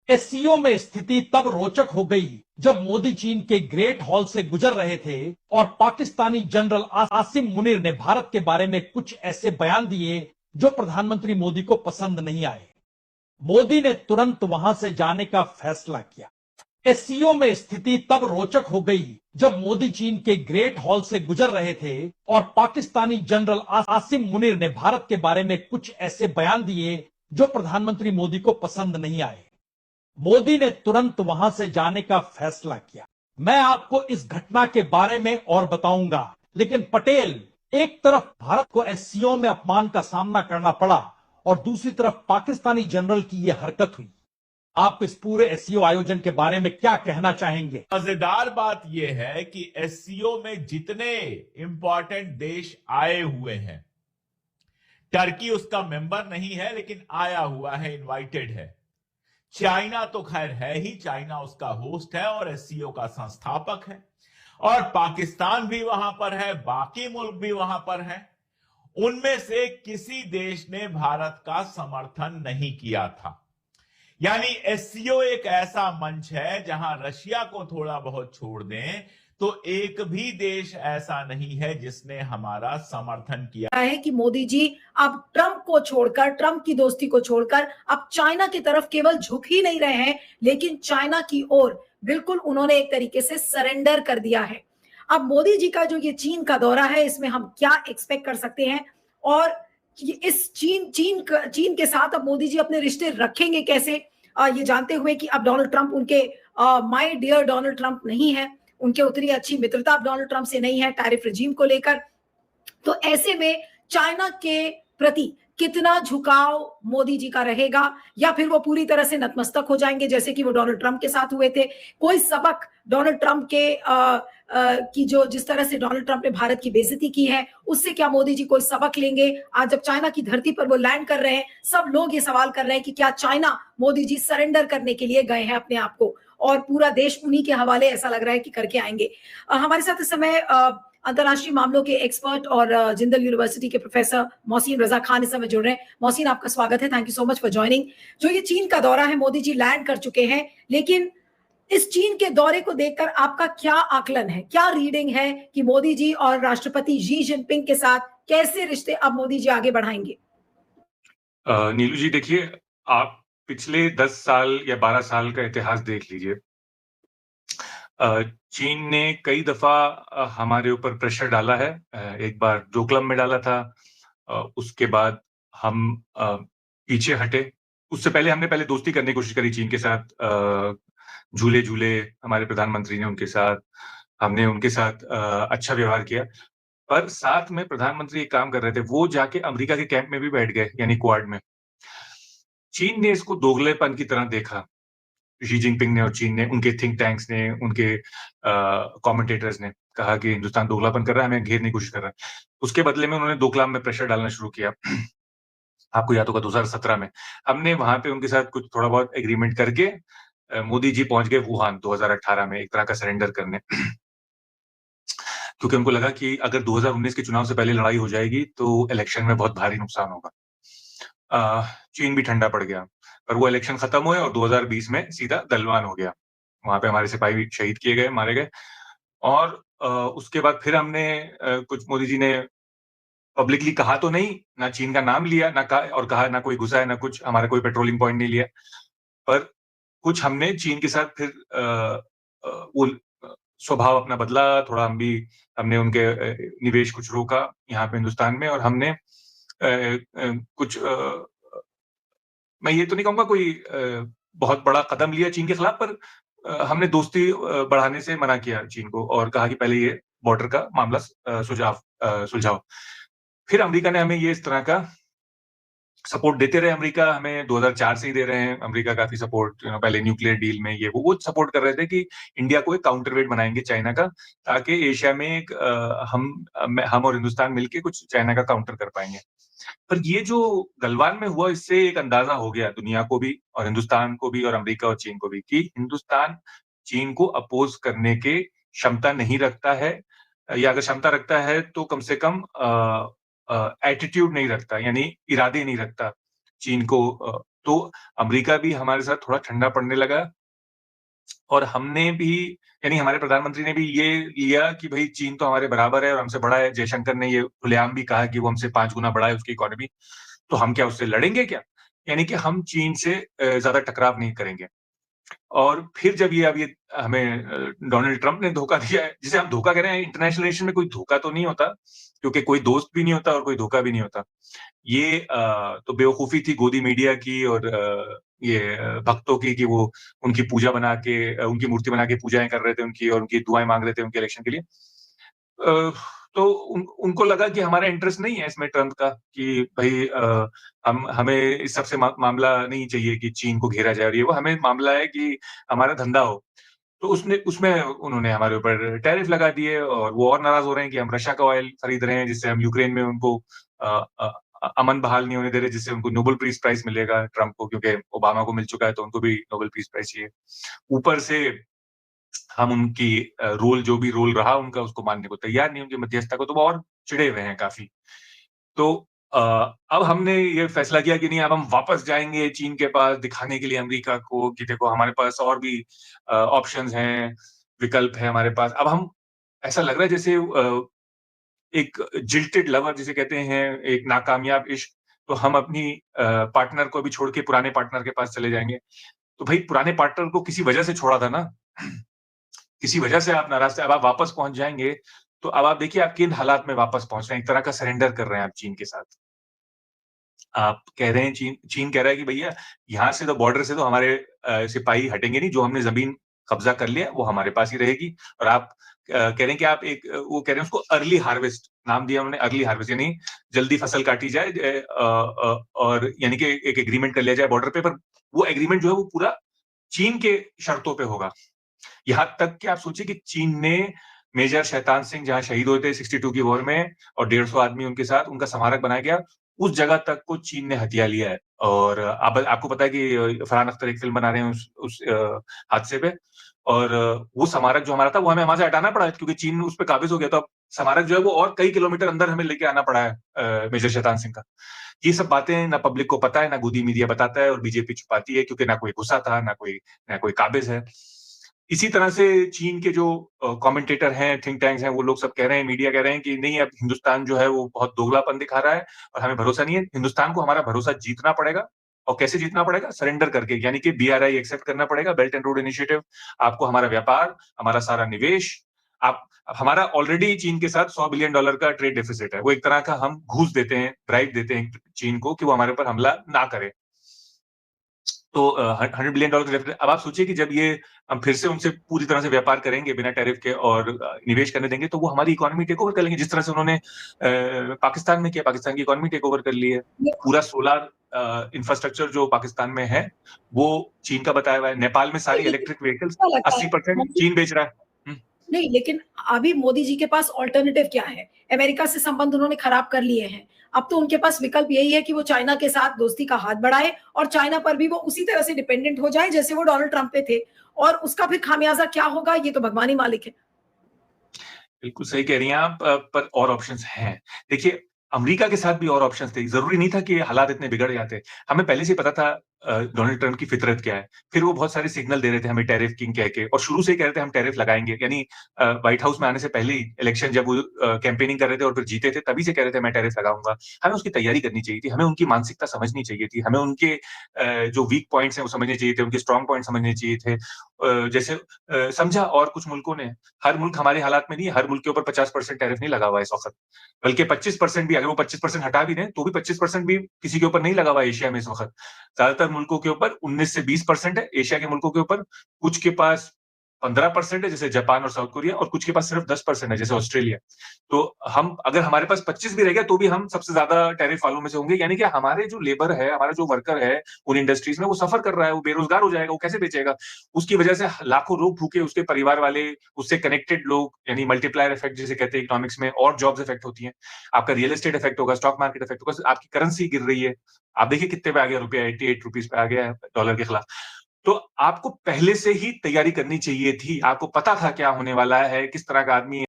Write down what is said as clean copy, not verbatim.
SCO में स्थिति तब रोचक हो गई जब मोदी चीन के ग्रेट हॉल से गुजर रहे थे और पाकिस्तानी जनरल आसिम मुनीर ने भारत के बारे में कुछ ऐसे बयान दिए जो प्रधानमंत्री मोदी को पसंद नहीं आए। मोदी ने तुरंत वहां से जाने का फैसला किया। एससीओ में स्थिति तब रोचक हो गई जब मोदी चीन के ग्रेट हॉल से गुजर रहे थे और पाकिस्तानी जनरल आसिम मुनीर ने भारत के बारे में कुछ ऐसे बयान दिए जो प्रधानमंत्री मोदी को पसंद नहीं आए। मोदी ने तुरंत वहां से जाने का फैसला किया। मैं आपको इस घटना के बारे में और बताऊंगा, लेकिन पटेल, एक तरफ भारत को एससीओ में अपमान का सामना करना पड़ा और दूसरी तरफ पाकिस्तानी जनरल की यह हरकत हुई। आप इस पूरे एससीओ आयोजन के बारे में क्या कहना चाहेंगे? मजेदार बात यह है कि एससीओ में जितने इंपॉर्टेंट देश आए हुए हैं, टर्की उसका मेंबर नहीं है लेकिन आया हुआ है, इनवाइटेड है। चाइना तो खैर है ही, चाइना उसका होस्ट है और एससीओ का संस्थापक है, और पाकिस्तान भी वहां पर है, बाकी मुल्क भी वहां पर है। उनमें से किसी देश ने भारत का समर्थन नहीं किया था। यानी एससीओ एक ऐसा मंच है जहां रशिया को थोड़ा बहुत छोड़ दें तो एक भी देश ऐसा नहीं है जिसने हमारा समर्थन किया है कि मोदी जी अब ट्रंप को छोड़कर, ट्रंप की दोस्ती को छोड़कर अब चाइना की तरफ केवल झुक ही नहीं रहे हैं, लेकिन चाइना की ओर बिल्कुल उन्होंने एक तरीके से सरेंडर कर दिया है। अब मोदी जी का जो ये चीन का दौरा है, इसमें हम क्या एक्सपेक्ट कर सकते हैं, और इस चीन के साथ अब मोदी जी अपने रिश्ते रखेंगे कैसे, ये जानते हुए कि अब डोनाल्ड ट्रंप उनके माय डियर डोनाल्ड ट्रंप नहीं है, उनके उतनी अच्छी मित्रता अब डोनाल्ड ट्रंप से नहीं है टैरिफ रिजीम को लेकर। तो ऐसे में चाइना के प्रति कितना झुकाव मोदी जी का रहेगा, या फिर वो पूरी तरह से नतमस्तक हो जाएंगे जैसे कि वो डोनाल्ड ट्रंप के साथ हुए थे। कोई सबक डोनाल्ड ट्रंप के की जो जिस तरह से डोनाल्ड ट्रंप ने भारत की बेइज्जती की है, उससे क्या मोदी जी कोई सबक लेंगे? आज जब चाइना की धरती पर वो लैंड कर रहे हैं, सब लोग ये सवाल कर रहे हैं कि क्या चाइना मोदी जी सरेंडर करने के लिए गए हैं अपने आप को, और पूरा देश उन्हीं के हवाले ऐसा लग रहा है कि करके आएंगे। हमारे साथ इस समय अंतर्राष्ट्रीय मामलों के एक्सपर्ट और जिंदल यूनिवर्सिटी के प्रोफेसर मोहसिन रजा खान इस समय जुड़ रहे हैं। मोहसिन, आपका स्वागत है, thank you so much for joining. जो ये चीन का दौरा है, मोदी जी लैंड कर चुके हैं, लेकिन इस चीन के दौरे को देखकर आपका क्या आकलन है, क्या रीडिंग है कि मोदी जी और राष्ट्रपति शी जिनपिंग के साथ कैसे रिश्ते अब मोदी जी आगे बढ़ाएंगे? नीलू जी, देखिए, आप पिछले 10 साल या 12 साल का इतिहास देख लीजिए। चीन ने कई दफा हमारे ऊपर प्रेशर डाला है। एक बार डोकलाम में डाला था, उसके बाद हम पीछे हटे। उससे पहले हमने दोस्ती करने की कोशिश करी चीन के साथ। झूले झूले हमारे प्रधानमंत्री ने उनके साथ, हमने उनके साथ अच्छा व्यवहार किया। पर साथ में प्रधानमंत्री एक काम कर रहे थे, वो जाके अमेरिका के कैंप में भी बैठ गए, यानी क्वाड में। चीन ने इसको दोगलेपन की तरह देखा। शी जिनपिंग ने और चीन ने, उनके थिंक टैंक्स ने, उनके कमेंटेटर्स ने कहा कि हिंदुस्तान दोगलापन कर रहा है, हमें घेरने की कोशिश कर रहा है। उसके बदले में उन्होंने डोकलाम में प्रेशर डालना शुरू किया। आपको याद होगा 2017 में हमने वहां पे उनके साथ कुछ थोड़ा बहुत एग्रीमेंट करके मोदी जी पहुंच गए वुहान 2018 में, एक तरह का सरेंडर करने। क्योंकि उनको लगा कि अगर 2019 के चुनाव से पहले लड़ाई हो जाएगी तो इलेक्शन में बहुत भारी नुकसान होगा। चीन भी ठंडा पड़ गया, पर वो इलेक्शन खत्म हुए और 2020 में सीधा गलवान हो गया। वहां पे हमारे सिपाही भी शहीद किए गए, मारे गए। और उसके बाद फिर हमने कुछ, मोदी जी ने पब्लिकली कहा तो नहीं, ना चीन का नाम लिया, ना कहा, और कहा ना कोई घुसा है, ना कुछ, हमारा कोई पेट्रोलिंग पॉइंट नहीं लिया। पर कुछ हमने चीन के साथ फिर वो स्वभाव अपना बदला थोड़ा। हमने उनके निवेश कुछ रोका यहाँ पे हिंदुस्तान में, और हमने कुछ मैं ये तो नहीं कहूंगा कोई बहुत बड़ा कदम लिया चीन के खिलाफ, पर हमने दोस्ती बढ़ाने से मना किया चीन को, और कहा कि पहले ये बॉर्डर का मामला सुलझाओ। फिर अमेरिका ने हमें ये इस तरह का सपोर्ट देते रहे। अमेरिका हमें 2004 से ही दे रहे हैं। अमेरिका काफी सपोर्ट, पहले न्यूक्लियर डील में ये वो सपोर्ट कर रहे थे कि इंडिया को एक काउंटरवेट बनाएंगे चाइना का, ताकि एशिया में एक हम और हिंदुस्तान मिलके कुछ चाइना का काउंटर कर पाएंगे। पर ये जो गलवान में हुआ, इससे एक अंदाजा हो गया दुनिया को भी, और हिंदुस्तान को भी, और अमेरिका और चीन को भी, कि हिंदुस्तान चीन को अपोज करने के क्षमता नहीं रखता है, या अगर क्षमता रखता है तो कम से कम एटीट्यूड नहीं रखता, यानी इरादे नहीं रखता चीन को तो अमेरिका भी हमारे साथ थोड़ा ठंडा पड़ने लगा और हमने भी, यानी हमारे प्रधानमंत्री ने भी ये लिया कि भाई चीन तो हमारे बराबर है और हमसे बड़ा है। जयशंकर ने ये खुलेआम भी कहा कि वो हमसे 5 गुना बड़ा है उसकी इकोनॉमी, तो हम क्या उससे लड़ेंगे क्या? यानी कि हम चीन से ज्यादा टकराव नहीं करेंगे। और फिर जब ये अब ये हमें डोनाल्ड ट्रंप ने धोखा दिया है, जिसे हम धोखा कह रहे हैं, इंटरनेशनल रिलेशन में कोई धोखा तो नहीं होता, क्योंकि कोई दोस्त भी नहीं होता और कोई धोखा भी नहीं होता। ये तो बेवकूफी थी गोदी मीडिया की और ये भक्तों की कि वो उनकी पूजा बना के उनकी मूर्ति बना के पूजाएं कर रहे थे उनकी और उनकी दुआएं मांग रहे थे उनके इलेक्शन के लिए। तो उनको लगा कि हमारा इंटरेस्ट नहीं है इसमें ट्रंप का, कि भाई हमें इस सबसे मामला नहीं चाहिए कि चीन को घेरा जाए और ये वो, हमें मामला है कि हमारा धंधा हो। तो उसमें उन्होंने हमारे ऊपर टैरिफ लगा दिए और वो और नाराज हो रहे हैं कि हम रशिया का ऑयल खरीद रहे हैं, जिससे हम यूक्रेन में उनको अमन बहाल नहीं होने दे रहे, जिससे उनको नोबेल पीस प्राइज मिलेगा ट्रंप को, क्योंकि ओबामा को मिल चुका है तो उनको भी नोबेल पीस प्राइज चाहिए। ऊपर से हम उनकी रोल, जो भी रोल रहा उनका, उसको मानने को तैयार नहीं, उनकी मध्यस्थता को, तो वो और चिड़े हुए हैं काफी। तो अब हमने ये फैसला किया कि नहीं, अब हम वापस जाएंगे चीन के पास दिखाने के लिए अमेरिका को कि देखो हमारे पास और भी ऑप्शंस हैं, विकल्प है हमारे पास। अब हम, ऐसा लग रहा है जैसे एक जिल्टेड लवर जिसे कहते हैं, एक नाकामयाब इश्क, तो हम अपनी पार्टनर को भी छोड़ के पुराने पार्टनर के पास चले जाएंगे। तो भाई पुराने पार्टनर को किसी वजह से छोड़ा था ना, किसी वजह से आप नाराज थे, अब आप वापस पहुंच जाएंगे, तो अब आप देखिए आप किन हालात में वापस पहुंच रहे हैं, एक तरह का सरेंडर कर रहे हैं आप चीन के साथ। आप कह रहे हैं, चीन कह रहा है कि भैया यहाँ से तो, बॉर्डर से तो हमारे सिपाही हटेंगे नहीं, जो हमने जमीन कब्जा कर लिया वो हमारे पास ही रहेगी। और आप कह रहे हैं कि आप वो कह रहे हैं उसको अर्ली हार्वेस्ट नाम दिया उन्होंने, अर्ली हार्वेस्ट यानी जल्दी फसल काटी जाए, और यानी कि एक एग्रीमेंट कर लिया जाए बॉर्डर पे, पर वो एग्रीमेंट जो है वो पूरा चीन के शर्तों पे होगा। यहाँ तक कि आप सोचिए कि चीन ने मेजर शैतान सिंह जहां शहीद हुए थे 62 की वॉर में और 150 आदमी उनके साथ, उनका स्मारक बनाया गया, उस जगह तक को चीन ने हथिया लिया है। और आपको पता है कि फरहान अख्तर एक फिल्म बना रहे हैं उस हादसे पे, और वो स्मारक जो हमारा था वो हमें वहां से हटाना पड़ा है, क्योंकि चीन उस पर काबिज हो गया। तो अब स्मारक जो है वो और कई किलोमीटर अंदर हमें लेके आना पड़ा है मेजर शैतान सिंह का। ये सब बातें ना पब्लिक को पता है, ना गोदी मीडिया बताता है, और बीजेपी छुपाती है, क्योंकि ना कोई गुस्सा था, ना कोई काबिज है। इसी तरह से चीन के जो कमेंटेटर हैं, थिंक टैंक्स हैं, वो लोग सब कह रहे हैं, मीडिया कह रहे हैं कि नहीं, अब हिंदुस्तान जो है वो बहुत दोगलापन दिखा रहा है और हमें भरोसा नहीं है। हिंदुस्तान को हमारा भरोसा जीतना पड़ेगा। और कैसे जीतना पड़ेगा? सरेंडर करके, यानी कि BRI एक्सेप्ट करना पड़ेगा, बेल्ट एंड रोड इनिशिएटिव। आपको हमारा व्यापार, हमारा सारा निवेश, आप हमारा ऑलरेडी चीन के साथ $100 बिलियन का ट्रेड डेफिसिट है, वो एक तरह का हम घूस देते हैं, ब्राइब देते हैं चीन को कि वो हमारे ऊपर हमला ना करे। तो $100 बिलियन का डेफिसिट। अब आप सोचिए कि जब ये हम फिर से उनसे पूरी तरह से व्यापार करेंगे बिना टैरिफ के और निवेश करने देंगे, तो वो हमारी इकोनॉमी टेक ओवर कर लेंगे, जिस तरह से उन्होंने पाकिस्तान में किया। पाकिस्तान की इकोनॉमी टेक ओवर कर ली है। पूरा सोलर इंफ्रास्ट्रक्चर जो पाकिस्तान में है वो चीन का बताया हुआ है। नेपाल में सारी इलेक्ट्रिक व्हीकल्स 80% चीन बेच रहा है। नहीं, लेकिन अभी मोदी जी के पास ऑल्टरनेटिव क्या है? अमेरिका से संबंध उन्होंने खराब कर लिए हैं। अब तो उनके पास विकल्प यही है कि वो चाइना के साथ दोस्ती का हाथ बढ़ाए और चाइना पर भी वो उसी तरह से डिपेंडेंट हो जाए जैसे वो डोनाल्ड ट्रंप पे थे। और उसका फिर खामियाजा क्या होगा, ये तो भगवान ही मालिक है। बिल्कुल सही कह रही हैं आप, पर और ऑप्शंस हैं। देखिए, अमेरिका के साथ भी और ऑप्शंस थे। जरूरी नहीं था कि हालात इतने बिगड़ जाते। हमें पहले से पता था डोनाल्ड ट्रंप की फितरत क्या है। फिर वो बहुत सारे सिग्नल दे रहे थे हमें टैरिफ किंग कह के, और शुरू से ही कह रहे थे हम टैरिफ लगाएंगे। यानी व्हाइट हाउस में आने से पहले ही, इलेक्शन जब वो कैंपेनिंग कर रहे थे और फिर जीते थे, तभी से कह रहे थे मैं टैरिफ लगाऊंगा। हमें उसकी तैयारी करनी चाहिए थी, हमें उनकी मानसिकता समझनी चाहिए थी, हमें उनके जो वीक पॉइंट्स हैं वो समझने चाहिए थे, उनके स्ट्रॉन्ग पॉइंट समझने चाहिए थे। जैसे समझा, और कुछ मुल्कों ने, हर मुल्क हमारे हालात में नहीं है, हर मुल्क के ऊपर 50% टैरिफ नहीं लगा हुआ है इस वक्त, बल्कि 25% भी, अगर वो 25% हटा भी दें तो भी 25% भी किसी के ऊपर नहीं लगा हुआ है एशिया में इस वक्त। ज्यादातर मुल्कों के ऊपर 19 से 20% है, एशिया के मुल्कों के ऊपर। कुछ के पास 15% है जैसे जापान और साउथ कोरिया, और कुछ के पास सिर्फ 10% है जैसे ऑस्ट्रेलिया। तो हम, अगर हमारे पास 25 भी रह गया तो भी हम सबसे ज्यादा टैरिफ वालों में से होंगे। यानी कि हमारे जो लेबर है, हमारा जो वर्कर है उन इंडस्ट्रीज में, वो सफर कर रहा है, वो बेरोजगार हो जाएगा, वो कैसे बेचेगा? उसकी वजह से लाखों लोग भूखे, उसके परिवार वाले, उससे कनेक्टेड लोग, यानी मल्टीप्लायर इफेक्ट जिसे कहते हैं इकोनॉमिक्स में, और जॉब्स इफेक्ट होती हैं। आपका रियल एस्टेट इफेक्ट होगा, स्टॉक मार्केट इफेक्ट होगा, आपकी करेंसी गिर रही है। आप देखिए कितने पे आ गया रुपया, 88 रुपीज पे आ गया है डॉलर के खिलाफ। तो आपको पहले से ही तैयारी करनी चाहिए थी, आपको पता था क्या होने वाला है, किस तरह का आदमी